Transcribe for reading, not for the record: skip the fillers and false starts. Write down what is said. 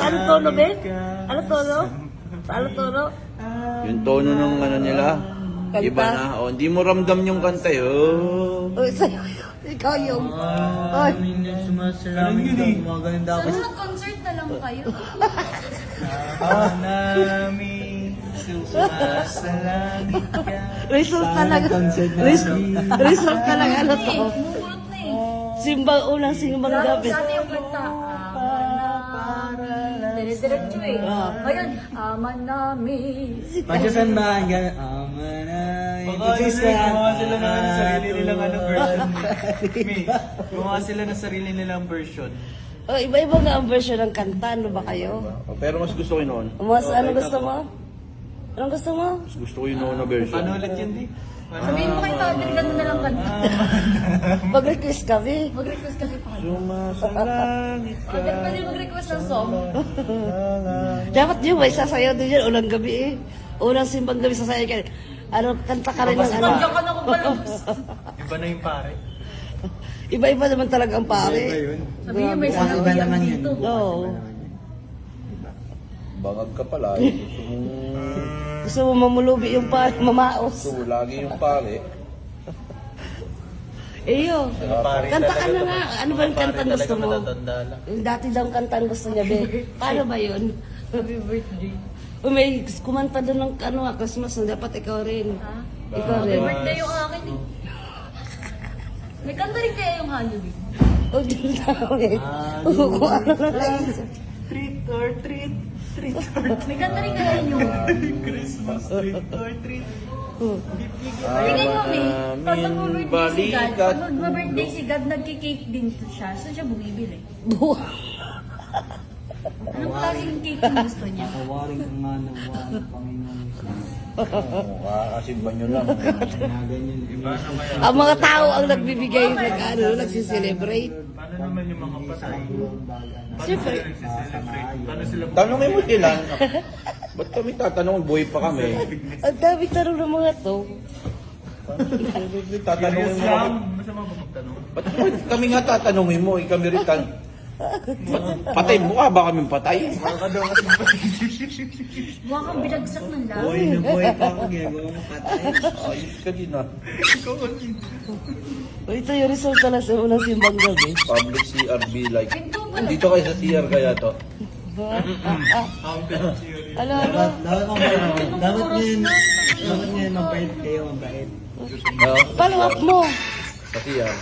Ano tono, Ben? Ano tono? Ano tono? Yung tono ng ano nila, Kanta? iba na. O, hindi mo ramdam yung kanta yun. Oh, sa'yo. Ikaw yung... Oy. Sumasalamin ka, maganda ako. Sana concert na lang kayo. Namin, sumasalangit ka. Result talaga. concert na Result talaga. Ano to? Mumulot na eh. Simbang, unang simbang gabi. Dati yung kanta. Dire-diretso eh. Ngayon, aman namin. Magsasambahan ka, ama na, Gumawa sila ng sarili nilang version. Gumawa sila ng sarili nilang version. Oh, iba-iba nga ang version ng kanta. Ano ba kayo? Pero mas gusto ko yun noon. Mas, ano gusto mo? Anong gusto mo? Mas gusto ko yun noon na version. Paano ulit yun, di? Sabihin mo kay Father, dagdag mo na lang kanta. Mag-request kami. Mag-request kami pa. Sumasalangit ka. Father, pwede mag-request ng song. Dapat yun, may sasayaw din yan. Unang gabi eh. Unang simbang gabi sasayaw ka. Ano, kanta ka rin ng ano. Nandiyan ka na kung palabas. Iba na yung pare. Iba-iba naman talaga ang pare. Sabihin mo may Iba sinabi naman yan. dito. Oo. Bangag ka pala. Eh. Gusto mo mamulubi yung pare, mamaos. Gusto mo lagi yung pare. Iyo. Pare Kanta ka talaga na to. nga. Ano ba yung Pare kantang talaga gusto mo? matatanda lang. Yung dati daw ang kantang gusto niya, be. Paano ba yun? Happy birthday. O may kumanta doon ng ano, Christmas na dapat ikaw rin. Ha? Ikaw Happy rin. birthday yung akin eh. May kanta rin kaya yung Halloween. O, dyan tao eh. Kung ano na lang. Treat or treat. Treat or May kanta rin kaya yung Christmas. Treat or treat. Tingin mo, May, pag mag-birthday si God, pag mag-birthday si God, nagki-cake din siya. Saan siya bumibili? Buha. Anong klaseng cake ang gusto niya? Kawaring ang manawa ng Panginoon. Kakasimba nyo lang. Ganyan. Ang mga tao ang nagbibigay ng ano, nagsiselebrate. Paano naman yung mga patay? Siyempre. Paano sila Tanungin mo sila. Ba't kami tatanong? Buhay pa kami. Ang dami tanong ng mga to. Tatanungin Curious mo lang. kami. Masama ba magtanong? Ba't kami nga tatanungin mo? Kami rin patay mo ka ba kaming patay? Baka daw kasi Mukha kang binagsak ng lahat. Buhay na buhay pa ako, ginagawa mo patay. Ayos ka din ah. O, ito yung result na sa unang simbang gabi. Public CRB like. Pinto mo na. Dito kayo sa CR kaya to. Ano, ano? Dapat mabait. Dapat ngayon mabait kayo, mabait. No? Follow up mo. Sa CR.